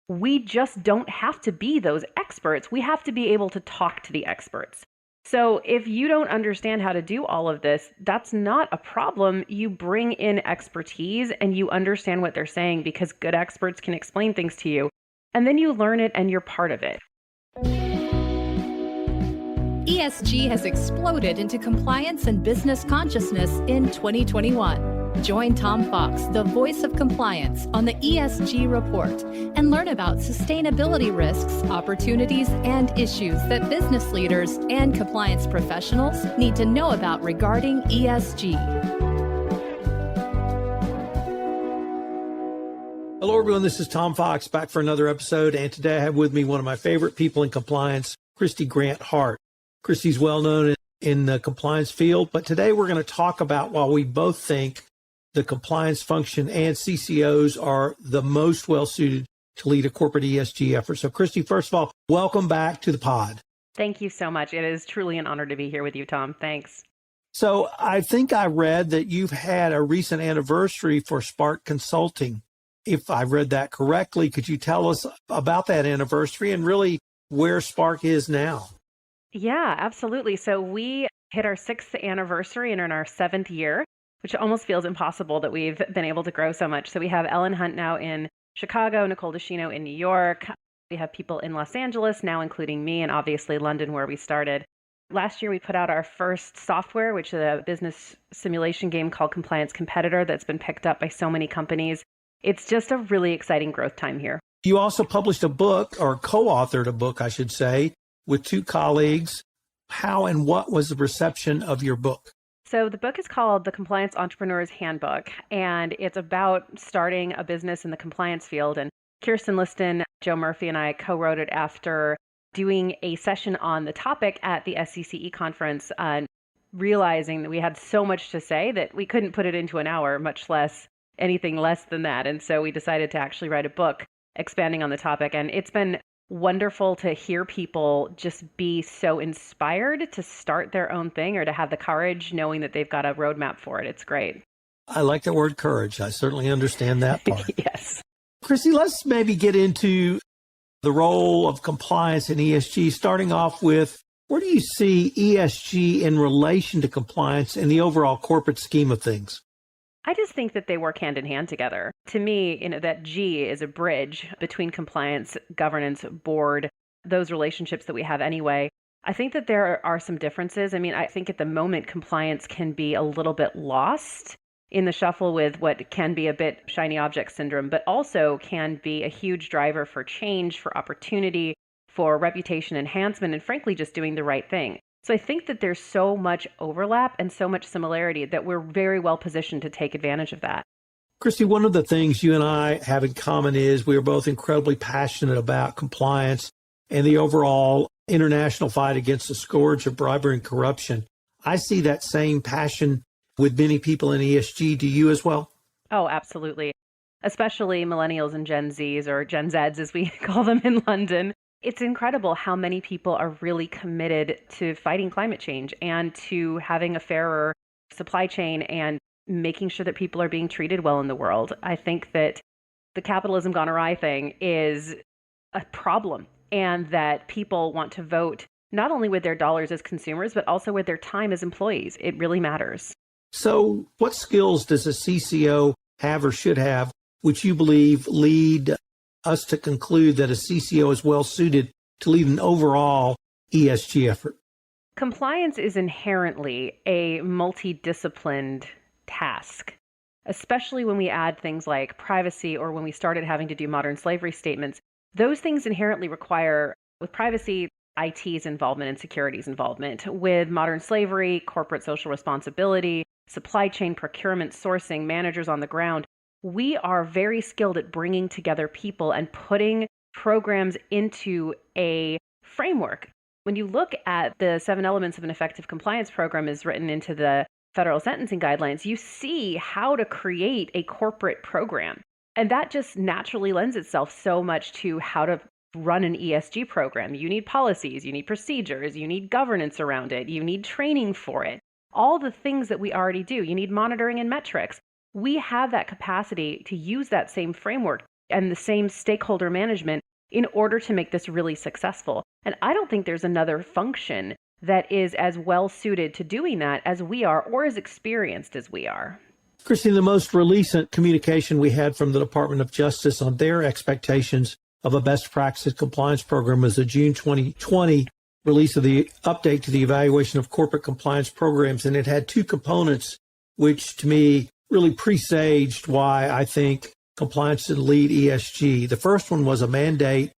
we just don't have to be those experts. We have to be able to talk to the experts. So if you don't understand how to do all of this, that's not a problem. You bring in expertise and you understand what they're saying because good experts can explain things to you. And then you learn it and you're part of it. ESG has exploded into compliance and business consciousness in 2021. Join Tom Fox, the voice of compliance, on the ESG Report and learn about sustainability risks, opportunities, and issues that business leaders and compliance professionals need to know about regarding ESG. Hello, everyone. This is Tom Fox back for another episode. And today I have with me one of my favorite people in compliance, Kristy Grant-Hart. Kristy's well known in the compliance field, but today we're going to talk about why we both think the compliance function and CCOs are the most well-suited to lead a corporate ESG effort. So, Kristy, first of all, welcome back to the pod. Thank you so much. It is truly an honor to be here with you, Tom. Thanks. So I think I read that you've had a recent anniversary for Spark Consulting. If I read that correctly, could you tell us about that anniversary and really where Spark is now? Yeah, absolutely. So we hit our 6th anniversary and are in our 7th year, which almost feels impossible that we've been able to grow so much. So we have Ellen Hunt now in Chicago, Nicole DeShino in New York. We have people in Los Angeles now, including me, and obviously London, where we started. Last year, we put out our first software, which is a business simulation game called Compliance Competitor that's been picked up by so many companies. It's just a really exciting growth time here. You also published a book, or co-authored a book, I should say, with 2 colleagues. How and what was the reception of your book? So the book is called The Compliance Entrepreneur's Handbook, and it's about starting a business in the compliance field. And Kirsten Liston, Joe Murphy, and I co-wrote it after doing a session on the topic at the SCCE conference, realizing that we had so much to say that we couldn't put it into an hour, much less anything less than that. And so we decided to actually write a book expanding on the topic. And it's been wonderful to hear people just be so inspired to start their own thing or to have the courage knowing that they've got a roadmap for it. It's great. I like the word courage. I certainly understand that part. Yes. Kristy, let's maybe get into the role of compliance in ESG, starting off with where do you see ESG in relation to compliance in the overall corporate scheme of things? I just think that they work hand in hand together. To me, that G is a bridge between compliance, governance, board, those relationships that we have anyway. I think that there are some differences. I mean, I think at the moment, compliance can be a little bit lost in the shuffle with what can be a bit shiny object syndrome, but also can be a huge driver for change, for opportunity, for reputation enhancement, and frankly, just doing the right thing. So I think that there's so much overlap and so much similarity that we're very well positioned to take advantage of that. Kristy, one of the things you and I have in common is we are both incredibly passionate about compliance and the overall international fight against the scourge of bribery and corruption. I see that same passion with many people in ESG. Do you as well? Oh, absolutely. Especially millennials and Gen Zs, or Gen Zs as we call them in London. It's incredible how many people are really committed to fighting climate change and to having a fairer supply chain and making sure that people are being treated well in the world. I think that the capitalism gone awry thing is a problem, and that people want to vote not only with their dollars as consumers, but also with their time as employees. It really matters. So what skills does a CCO have or should have, which you believe lead us to conclude that a CCO is well suited to lead an overall ESG effort? Compliance is inherently a multidisciplined task, especially when we add things like privacy or when we started having to do modern slavery statements. Those things inherently require, with privacy, IT's involvement and security's involvement. With modern slavery, corporate social responsibility, supply chain procurement, sourcing, managers on the ground. We are very skilled at bringing together people and putting programs into a framework. When you look at the 7 elements of an effective compliance program is written into the federal sentencing guidelines, you see how to create a corporate program. And that just naturally lends itself so much to how to run an ESG program. You need policies, you need procedures, you need governance around it, you need training for it. All the things that we already do. You need monitoring and metrics. We have that capacity to use that same framework and the same stakeholder management in order to make this really successful. And I don't think there's another function that is as well suited to doing that as we are, or as experienced as we are. Kristy, the most recent communication we had from the Department of Justice on their expectations of a best practices compliance program was the June 2020 release of the update to the evaluation of corporate compliance programs. And it had two components, which to me really presaged why I think compliance should lead ESG. The first one was a mandate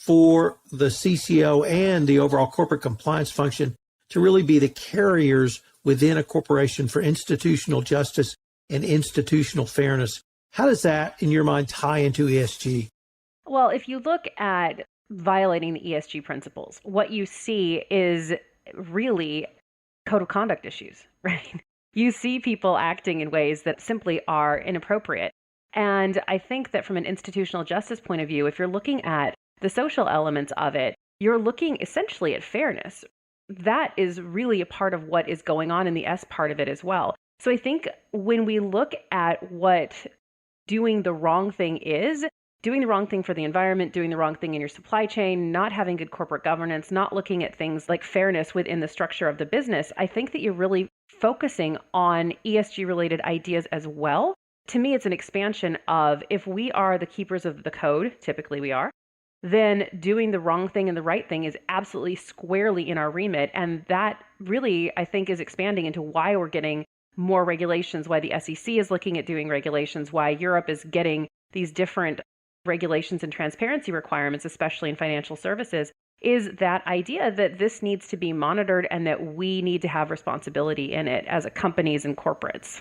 for the CCO and the overall corporate compliance function to really be the carriers within a corporation for institutional justice and institutional fairness. How does that, in your mind, tie into ESG? Well, if you look at violating the ESG principles, what you see is really code of conduct issues, right? You see people acting in ways that simply are inappropriate. And I think that from an institutional justice point of view, if you're looking at the social elements of it, you're looking essentially at fairness. That is really a part of what is going on in the S part of it as well. So I think when we look at what doing the wrong thing is, doing the wrong thing for the environment, doing the wrong thing in your supply chain, not having good corporate governance, not looking at things like fairness within the structure of the business, I think that you're really focusing on ESG related ideas as well. To me, it's an expansion of if we are the keepers of the code, typically we are, then doing the wrong thing and the right thing is absolutely squarely in our remit. And that really, I think, is expanding into why we're getting more regulations, why the SEC is looking at doing regulations, why Europe is getting these different regulations and transparency requirements, especially in financial services, is that idea that this needs to be monitored and that we need to have responsibility in it as companies and corporates.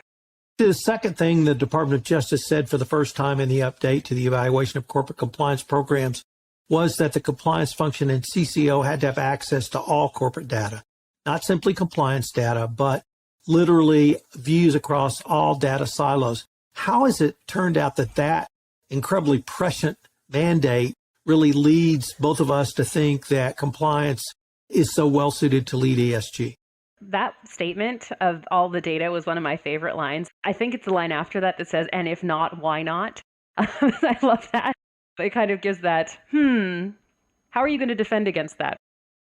The second thing the Department of Justice said for the first time in the update to the evaluation of corporate compliance programs was that the compliance function and CCO had to have access to all corporate data, not simply compliance data, but literally views across all data silos. How has it turned out that that incredibly prescient mandate really leads both of us to think that compliance is so well suited to lead ESG? That statement of all the data was one of my favorite lines. I think it's the line after that that says, and if not, why not? I love that. It kind of gives that, how are you going to defend against that?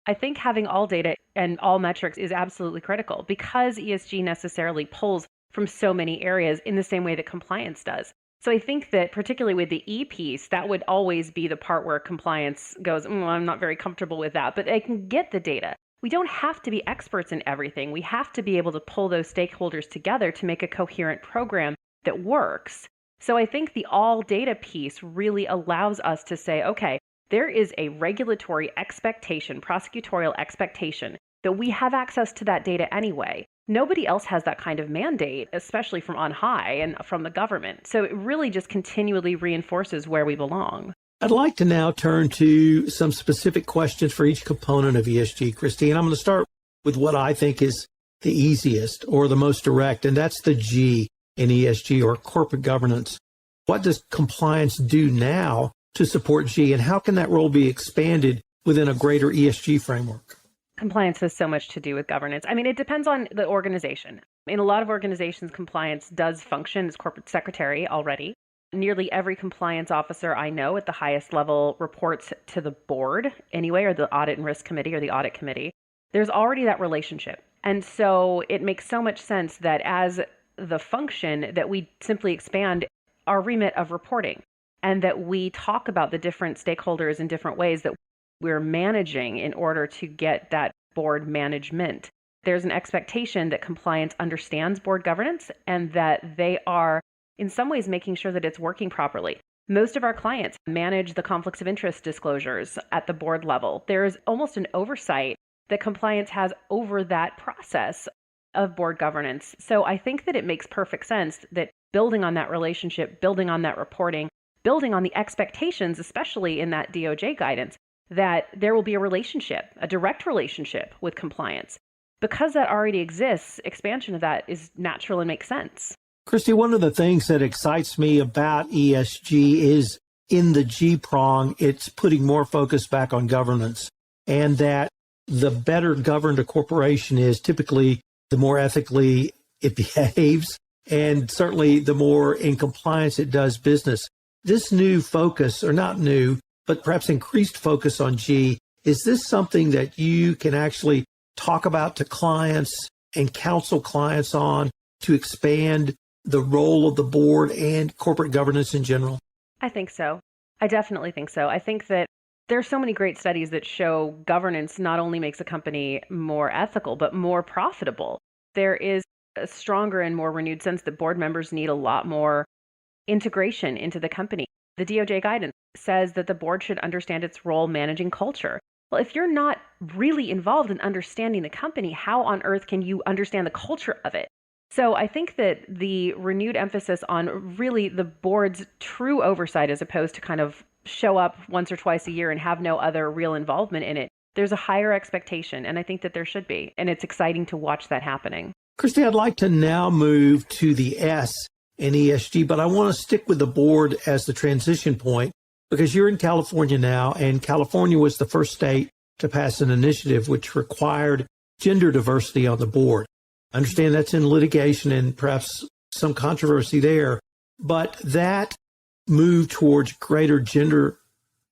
I think having all data and all metrics is absolutely critical because ESG necessarily pulls from so many areas in the same way that compliance does. So I think that particularly with the E piece, that would always be the part where compliance goes, I'm not very comfortable with that, but they can get the data. We don't have to be experts in everything. We have to be able to pull those stakeholders together to make a coherent program that works. So I think the all data piece really allows us to say, okay, there is a regulatory expectation, prosecutorial expectation that we have access to that data anyway. Nobody else has that kind of mandate, especially from on high and from the government. So it really just continually reinforces where we belong. I'd like to now turn to some specific questions for each component of ESG, Kristy. And I'm going to start with what I think is the easiest or the most direct, and that's the G in ESG or corporate governance. What does compliance do now to support G, and how can that role be expanded within a greater ESG framework? Compliance has so much to do with governance. I mean, it depends on the organization. In a lot of organizations, compliance does function as corporate secretary already. Nearly every compliance officer I know at the highest level reports to the board anyway, or the audit and risk committee or the audit committee. There's already that relationship. And so it makes so much sense that as the function that we simply expand our remit of reporting and that we talk about the different stakeholders in different ways that we're managing in order to get that board management. There's an expectation that compliance understands board governance and that they are in some ways making sure that it's working properly. Most of our clients manage the conflicts of interest disclosures at the board level. There is almost an oversight that compliance has over that process of board governance. So I think that it makes perfect sense that building on that relationship, building on that reporting, building on the expectations, especially in that DOJ guidance, that there will be a relationship, a direct relationship with compliance. Because that already exists, expansion of that is natural and makes sense. Kristy, one of the things that excites me about ESG is in the G prong, it's putting more focus back on governance, and that the better governed a corporation is, typically the more ethically it behaves, and certainly the more in compliance it does business. this new focus, or not new, but perhaps increased focus on G, is this something that you can actually talk about to clients and counsel clients on to expand the role of the board and corporate governance in general? I think so. I definitely think so. I think that there are so many great studies that show governance not only makes a company more ethical, but more profitable. There is a stronger and more renewed sense that board members need a lot more integration into the company. The DOJ guidance says that the board should understand its role managing culture. Well, if you're not really involved in understanding the company, how on earth can you understand the culture of it? So I think that the renewed emphasis on really the board's true oversight, as opposed to kind of show up once or twice a year and have no other real involvement in it, there's a higher expectation, and I think that there should be. And it's exciting to watch that happening. Kristy, I'd like to now move to the S in ESG, but I want to stick with the board as the transition point, because you're in California now, and California was the first state to pass an initiative which required gender diversity on the board. I understand that's in litigation and perhaps some controversy there, but that move towards greater gender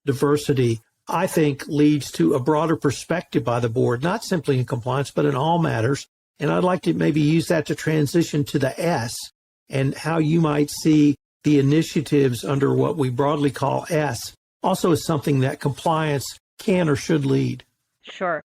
diversity, I think, leads to a broader perspective by the board, not simply in compliance, but in all matters. And I'd like to maybe use that to transition to the S and how you might see the initiatives under what we broadly call S also as something that compliance can or should lead. Sure.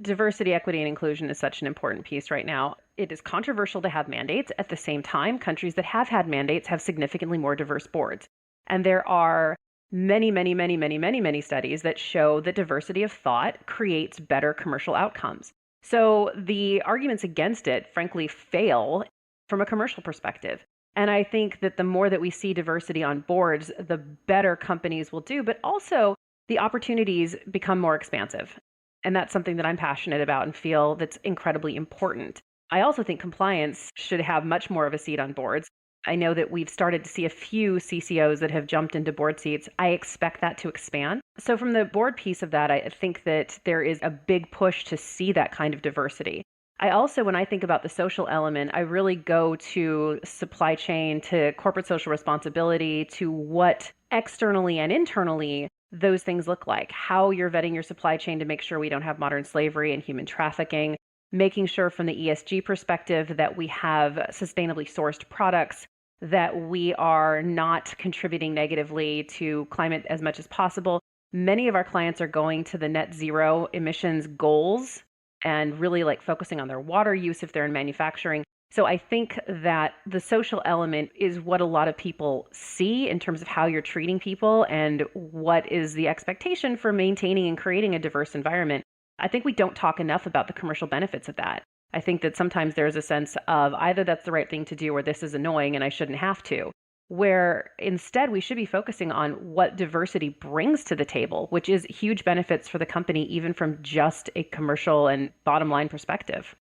Diversity, equity, and inclusion is such an important piece right now. It is controversial to have mandates. At the same time, countries that have had mandates have significantly more diverse boards. And there are many studies that show that diversity of thought creates better commercial outcomes. So the arguments against it, frankly, fail from a commercial perspective. And I think that the more that we see diversity on boards, the better companies will do, but also the opportunities become more expansive. And that's something that I'm passionate about and feel that's incredibly important. I also think compliance should have much more of a seat on boards. I know that we've started to see a few CCOs that have jumped into board seats. I expect that to expand. So from the board piece of that, I think that there is a big push to see that kind of diversity. I also, when I think about the social element, I really go to supply chain, to corporate social responsibility, to what externally and internally those things look like, how you're vetting your supply chain to make sure we don't have modern slavery and human trafficking, making sure from the ESG perspective that we have sustainably sourced products, that we are not contributing negatively to climate as much as possible. Many of our clients are going to the net zero emissions goals and really focusing on their water use if they're in manufacturing. So I think that the social element is what a lot of people see in terms of how you're treating people and what is the expectation for maintaining and creating a diverse environment. I think we don't talk enough about the commercial benefits of that. I think that sometimes there's a sense of either that's the right thing to do or this is annoying and I shouldn't have to, where instead we should be focusing on what diversity brings to the table, which is huge benefits for the company, even from just a commercial and bottom line perspective.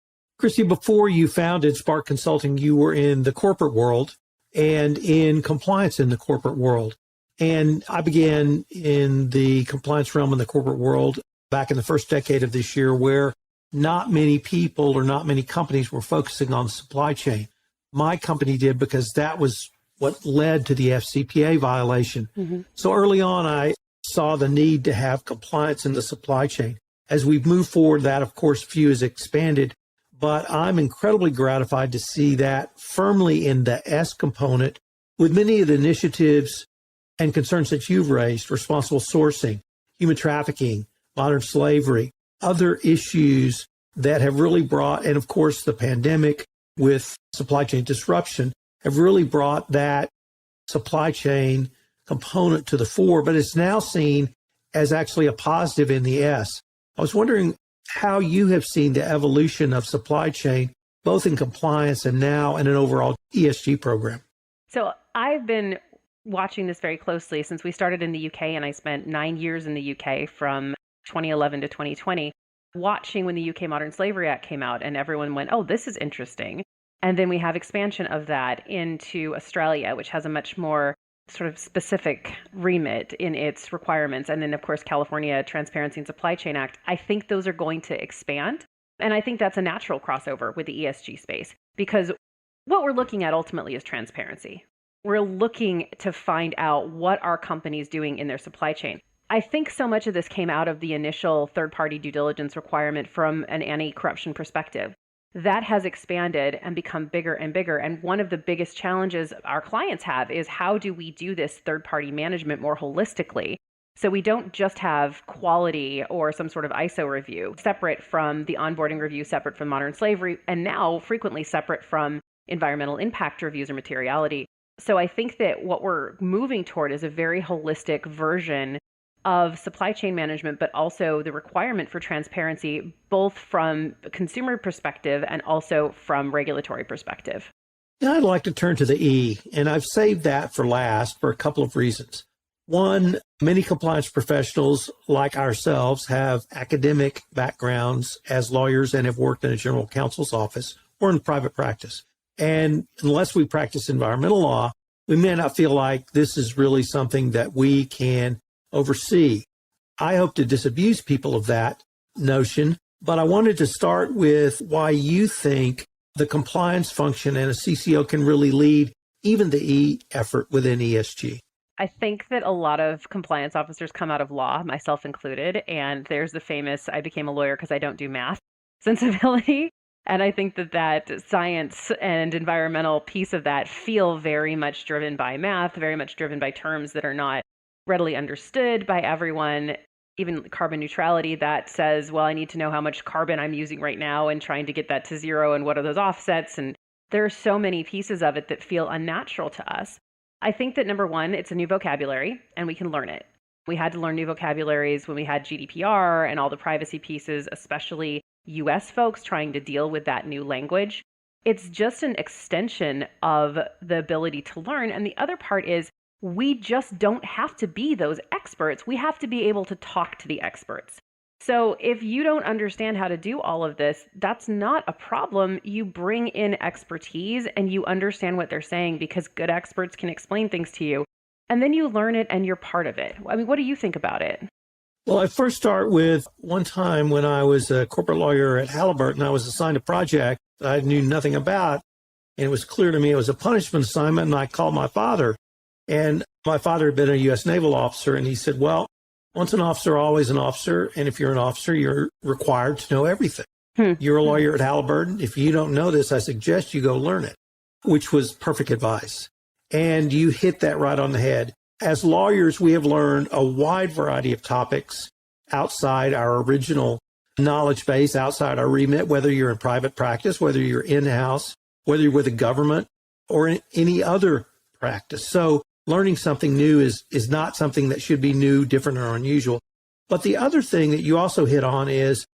Kristy, before you founded Spark Consulting, you were in the corporate world and in compliance in the corporate world. And I began in the compliance realm in the corporate world back in the first decade of this year, where not many people or not many companies were focusing on the supply chain. My company did, because that was what led to the FCPA violation. Mm-hmm. So early on, I saw the need to have compliance in the supply chain. As we've moved forward, that, of course, view has expanded. But I'm incredibly gratified to see that firmly in the S component with many of the initiatives and concerns that you've raised: responsible sourcing, human trafficking, modern slavery, other issues that have really brought, and of course the pandemic with supply chain disruption, have really brought that supply chain component to the fore, but it's now seen as actually a positive in the S. I was wondering how you have seen the evolution of supply chain, both in compliance and now in an overall ESG program. So I've been watching this very closely since we started in the UK, and I spent 9 years in the UK from 2011 to 2020, watching when the UK Modern Slavery Act came out, and everyone went, oh, this is interesting. And then we have expansion of that into Australia, which has a much more sort of specific remit in its requirements. And then, of course, California Transparency and Supply Chain Act. I think those are going to expand. And I think that's a natural crossover with the ESG space, because what we're looking at ultimately is transparency. We're looking to find out what are companies doing in their supply chain. I think so much of this came out of the initial third-party due diligence requirement from an anti-corruption perspective. That has expanded and become bigger and bigger. And one of the biggest challenges our clients have is how do we do this third-party management more holistically? So we don't just have quality or some sort of ISO review separate from the onboarding review, separate from modern slavery, and now frequently separate from environmental impact reviews or materiality. So I think that what we're moving toward is a very holistic version of supply chain management, but also the requirement for transparency, both from a consumer perspective and also from regulatory perspective. Now I'd like to turn to the E, and I've saved that for last for a couple of reasons. One, many compliance professionals like ourselves have academic backgrounds as lawyers and have worked in a general counsel's office or in private practice. And unless we practice environmental law, we may not feel like this is really something that we can oversee. I hope to disabuse people of that notion, but I wanted to start with why you think the compliance function and a CCO can really lead even the E effort within ESG. I think that a lot of compliance officers come out of law, myself included, and there's the famous, I became a lawyer because I don't do math sensibility. And I think that science and environmental piece of that feel very much driven by math, very much driven by terms that are not readily understood by everyone. Even carbon neutrality that says, well, I need to know how much carbon I'm using right now and trying to get that to zero and what are those offsets. And there are so many pieces of it that feel unnatural to us. I think that number one, it's a new vocabulary and we can learn it. We had to learn new vocabularies when we had GDPR and all the privacy pieces, especially US folks trying to deal with that new language. It's just an extension of the ability to learn. And the other part is we just don't have to be those experts. We have to be able to talk to the experts. So if you don't understand how to do all of this, that's not a problem. You bring in expertise and you understand what they're saying because good experts can explain things to you. And then you learn it and you're part of it. I mean, what do you think about it? Well, I first start with one time when I was a corporate lawyer at Halliburton, I was assigned a project that I knew nothing about. And it was clear to me it was a punishment assignment. And I called my father. And my father had been a U.S. naval officer. And he said, well, once an officer, always an officer. And if you're an officer, you're required to know everything. You're a lawyer at Halliburton. If you don't know this, I suggest you go learn it, which was perfect advice. And you hit that right on the head. As lawyers, we have learned a wide variety of topics outside our original knowledge base, outside our remit, whether you're in private practice, whether you're in-house, whether you're with the government or in any other practice. So learning something new is not something that should be new, different, or unusual. But the other thing that you also hit on is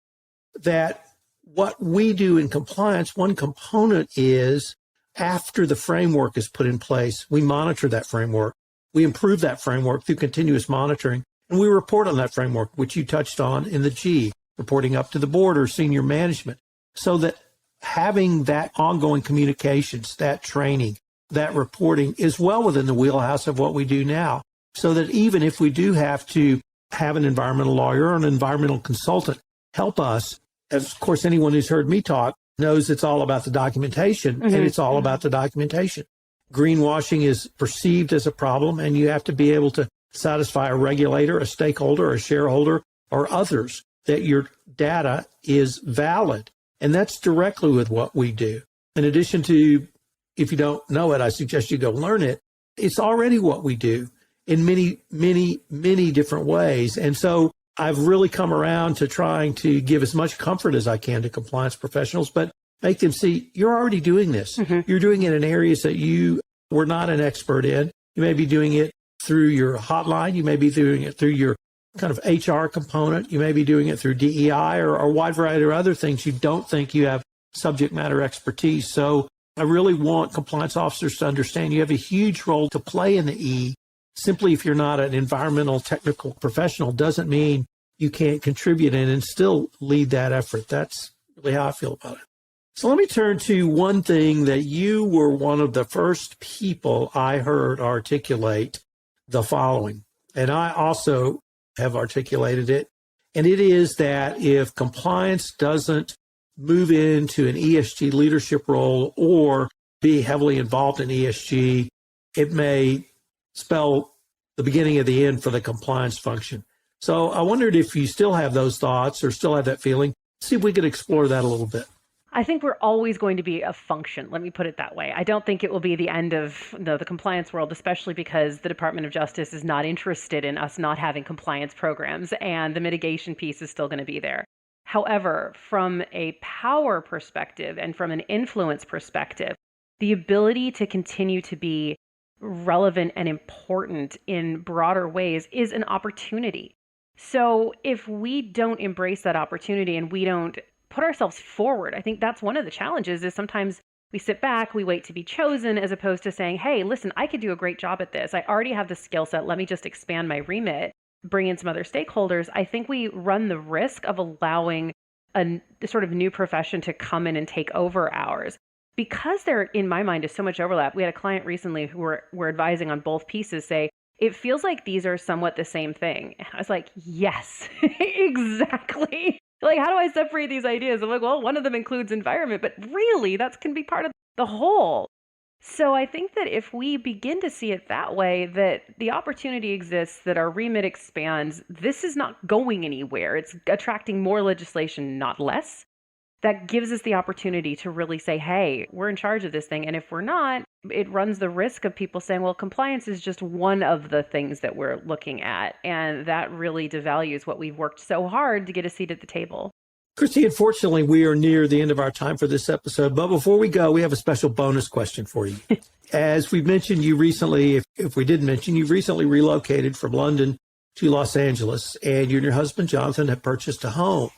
that what we do in compliance, one component is after the framework is put in place, we monitor that framework. We improve that framework through continuous monitoring, and we report on that framework, which you touched on in the G, reporting up to the board or senior management, so that having that ongoing communications, that training, that reporting is well within the wheelhouse of what we do now, so that even if we do have to have an environmental lawyer or an environmental consultant help us, as of course anyone who's heard me talk knows it's all about the documentation, and it's all about the documentation. Greenwashing is perceived as a problem, and you have to be able to satisfy a regulator, a stakeholder, a shareholder, or others that your data is valid. And that's directly with what we do. In addition to, if you don't know it, I suggest you go learn it. It's already what we do in many, many, many different ways. And so I've really come around to trying to give as much comfort as I can to compliance professionals, but make them see you're already doing this. You're doing it in areas that you were not an expert in. You may be doing it through your hotline. You may be doing it through your kind of HR component. You may be doing it through DEI or a wide variety of other things you don't think you have subject matter expertise. So I really want compliance officers to understand you have a huge role to play in the E. Simply if you're not an environmental technical professional doesn't mean you can't contribute in and still lead that effort. That's really how I feel about it. So let me turn to one thing that you were one of the first people I heard articulate the following, and I also have articulated it, and it is that if compliance doesn't move into an ESG leadership role or be heavily involved in ESG, it may spell the beginning of the end for the compliance function. So I wondered if you still have those thoughts or still have that feeling. See if we could explore that a little bit. I think we're always going to be a function. Let me put it that way. I don't think it will be the end of the compliance world, especially because the Department of Justice is not interested in us not having compliance programs, and the mitigation piece is still going to be there. However, from a power perspective and from an influence perspective, the ability to continue to be relevant and important in broader ways is an opportunity. So if we don't embrace that opportunity and we don't put ourselves forward, I think that's one of the challenges is sometimes we sit back, we wait to be chosen as opposed to saying, hey, listen, I could do a great job at this. I already have the skill set. Let me just expand my remit, bring in some other stakeholders. I think we run the risk of allowing a sort of new profession to come in and take over ours. Because there, in my mind, is so much overlap. We had a client recently who we're advising on both pieces say, it feels like these are somewhat the same thing. I was like, yes, exactly. Like, how do I separate these ideas? I'm like, well, one of them includes environment, but really that can be part of the whole. So I think that if we begin to see it that way, that the opportunity exists, that our remit expands, this is not going anywhere. It's attracting more legislation, not less. That gives us the opportunity to really say, hey, we're in charge of this thing. And if we're not, it runs the risk of people saying, well, compliance is just one of the things that we're looking at. And that really devalues what we've worked so hard to get a seat at the table. Kristy, unfortunately, we are near the end of our time for this episode. But before we go, we have a special bonus question for you. As we've mentioned, you recently, if we didn't mention, you've recently relocated from London to Los Angeles, and you and your husband, Jonathan, have purchased a home.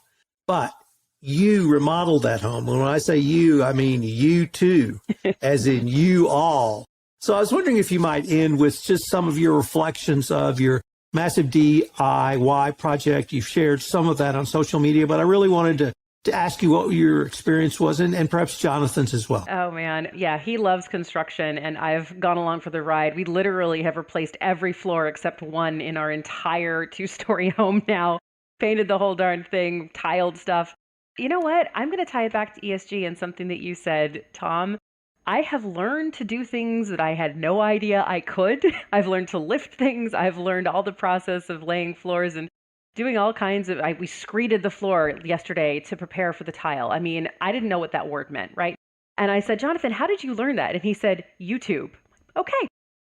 But you remodeled that home. And when I say you, I mean you too, as in you all. So I was wondering if you might end with just some of your reflections of your massive DIY project. You've shared some of that on social media, but I really wanted to ask you what your experience was and perhaps Jonathan's as well. Oh, man. Yeah, he loves construction, and I've gone along for the ride. We literally have replaced every floor except one in our entire 2-story home now, painted the whole darn thing, tiled stuff. You know what? I'm going to tie it back to ESG and something that you said, Tom. I have learned to do things that I had no idea I could. I've learned to lift things. I've learned all the process of laying floors and doing all kinds of, we screeded the floor yesterday to prepare for the tile. I mean, I didn't know what that word meant, right? And I said, Jonathan, how did you learn that? And he said, YouTube. Okay.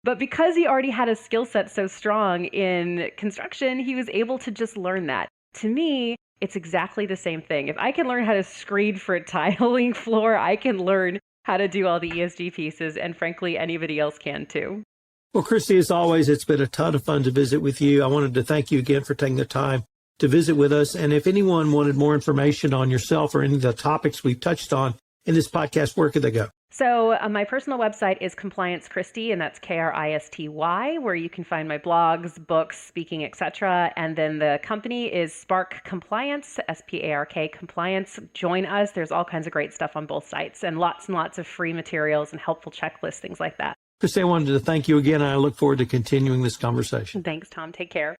But because he already had a skill set so strong in construction, he was able to just learn that. To me, it's exactly the same thing. If I can learn how to screed for a tiling floor, I can learn how to do all the ESG pieces. And frankly, anybody else can too. Well, Kristy, as always, it's been a ton of fun to visit with you. I wanted to thank you again for taking the time to visit with us. And if anyone wanted more information on yourself or any of the topics we've touched on in this podcast, where could they go? So my personal website is Compliance Kristy, and that's Kristy, where you can find my blogs, books, speaking, etc. And then the company is Spark Compliance, SPARK Compliance. Join us. There's all kinds of great stuff on both sites and lots of free materials and helpful checklists, things like that. Kristy, I wanted to thank you again, and I look forward to continuing this conversation. Thanks, Tom. Take care.